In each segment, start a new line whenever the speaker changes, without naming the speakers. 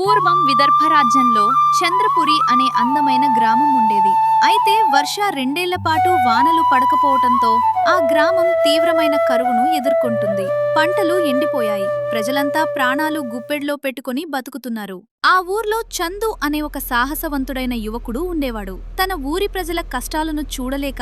పూర్వం విదర్భ రాజ్యంలో చంద్రపురి అనే అందమైన గ్రామం ఉండేది. అయితే వర్ష 2 ఏళ్ల పాటు వానలు పడకపోవటంతో ఆ గ్రామం తీవ్రమైన కరువును ఎదుర్కొంటుంది. పంటలు ఎండిపోయాయి. ప్రజలంతా ప్రాణాలు గుప్పెడ్లో పెట్టుకుని బతుకుతున్నారు. ఆ ఊర్లో చందు అనే ఒక సాహసవంతుడైన యువకుడు ఉండేవాడు. తన ఊరి ప్రజల కష్టాలను చూడలేక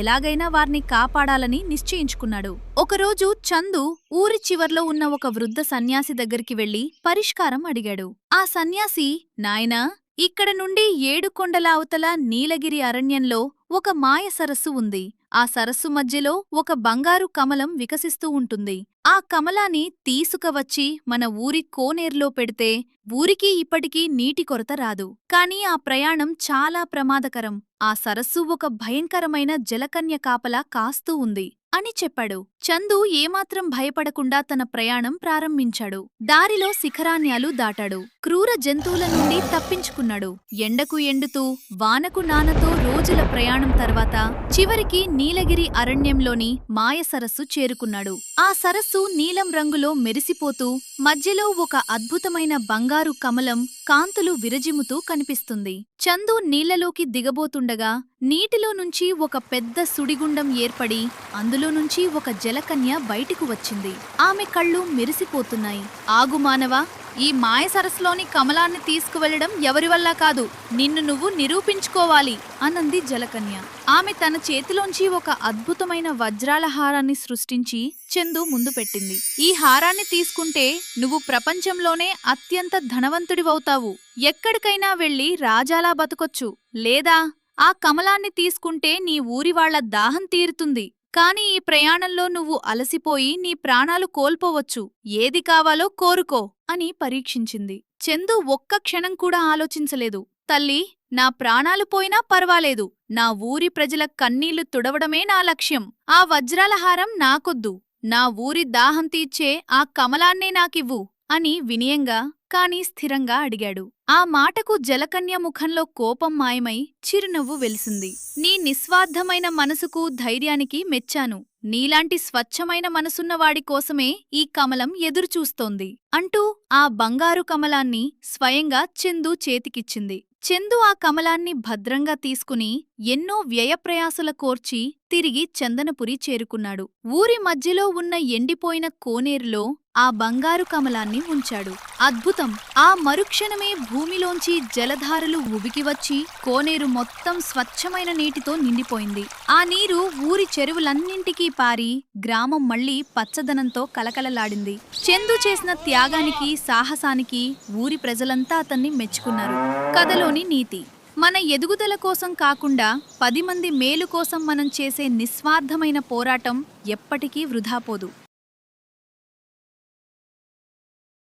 ఎలాగైనా వారిని కాపాడాలని నిశ్చయించుకున్నాడు. ఒకరోజు చందు ఊరి చివర్లో ఉన్న ఒక వృద్ధ సన్యాసి దగ్గరికి వెళ్లి పరిష్కారం అడిగాడు. ఆ సన్యాసి, నాయనా, ఇక్కడ నుండి 7 కొండల అవతల నీలగిరి అరణ్యంలో ఒక మాయ సరస్సు ఉంది. ఆ సరస్సు మధ్యలో ఒక బంగారు కమలం వికసిస్తూ ఉంటుంది. ఆ కమలాన్ని తీసుకువచ్చి మన ఊరి కోనేరులో పెడితే ఊరికి ఇప్పటికీ నీటి కొరత రాదు. కాని ఆ ప్రయాణం చాలా ప్రమాదకరం. ఆ సరస్సు ఒక భయంకరమైన జలకన్య కాపలా కాస్తూ ఉంది అని చెప్పాడు. చందు ఏమాత్రం భయపడకుండా తన ప్రయాణం ప్రారంభించాడు. దారిలో శిఖరాన్యాలు దాటాడు. క్రూర జంతువుల నుండి తప్పించుకున్నాడు. ఎండకు ఎండుతూ వానకు నానతో రోజుల ప్రయాణం తర్వాత చివరికి నీలగిరి అరణ్యంలోని మాయ సరస్సు చేరుకున్నాడు. ఆ సరస్సు నీలం రంగులో మెరిసిపోతూ మధ్యలో ఒక అద్భుతమైన బంగారు కమలం కాంతులు విరజిమ్ముతూ కనిపిస్తుంది. చందు నీళ్లలోకి దిగబోతుండగా నీటిలో నుంచి ఒక పెద్ద సుడిగుండం ఏర్పడి అందులో నుంచి ఒక జలకన్య బయటికి వచ్చింది. ఆమె కళ్ళు మెరిసిపోతున్నాయి. ఆగు మానవా, ఈ మాయ సరస్సులోని కమలాన్ని తీసుకువెళ్లడం ఎవరివల్ల కాదు, నిన్ను నువ్వు నిరూపించుకోవాలి అనంది జలకన్య. ఆమె తన చేతిలోంచి ఒక అద్భుతమైన వజ్రాల హారాన్ని సృష్టించి చందు ముందు పెట్టింది. ఈ హారాన్ని తీసుకుంటే నువ్వు ప్రపంచంలోనే అత్యంత ధనవంతుడివవుతావు. ఎక్కడికైనా వెళ్లి రాజాలా బతకొచ్చు. లేదా ఆ కమలాన్ని తీసుకుంటే నీ ఊరివాళ్ల దాహం తీరుతుంది. కాని ఈ ప్రయాణంలో నువ్వు అలసిపోయి నీ ప్రాణాలు కోల్పోవచ్చు. ఏది కావాలో కోరుకో అని పరీక్షించింది. చందు ఒక్క క్షణం కూడా ఆలోచించలేదు. తల్లి, నా ప్రాణాలు పోయినా పర్వాలేదు. నా ఊరి ప్రజల కన్నీళ్లు తుడవడమే నా లక్ష్యం. ఆ వజ్రాల హారం నాకొద్దు. నా ఊరి దాహం తీర్చే ఆ కమలాన్నే నాకివ్వు అని వినయంగా కాని స్థిరంగా అడిగాడు. ఆ మాటకు జలకన్య ముఖంలో కోపం మాయమై చిరునవ్వు వెలిసింది. నీ నిస్వార్థమైన మనసుకు ధైర్యానికి మెచ్చాను. నీలాంటి స్వచ్ఛమైన మనసున్నవాడి కోసమే ఈ కమలం ఎదురుచూస్తోంది అంటూ ఆ బంగారు కమలాన్ని స్వయంగా చందు చేతికిచ్చింది. చందు ఆ కమలాన్ని భద్రంగా తీసుకుని ఎన్నో వ్యయప్రయాసల కోర్చి తిరిగి చందనపురి చేరుకున్నాడు. ఊరి మధ్యలో ఉన్న ఎండిపోయిన కోనేరులో ఆ బంగారు కమలాన్ని ఉంచాడు. అద్భుతం! ఆ మరుక్షణమే భూమిలోంచి జలధారలు ఉబికివచ్చి కోనేరు మొత్తం స్వచ్ఛమైన నీటితో నిండిపోయింది. ఆ నీరు ఊరి చెరువులన్నింటికీ పారి గ్రామం మళ్లీ పచ్చదనంతో కలకలలాడింది. చందు చేసిన త్యాగానికి, సాహసానికి ఊరి ప్రజలంతా అతన్ని మెచ్చుకున్నారు. కథలోని నీతి: మన ఎదుగుదల కోసం కాకుండా 10 మంది మేలు కోసం మనం చేసే నిస్వార్థమైన పోరాటం ఎప్పటికీ వృధాపోదు.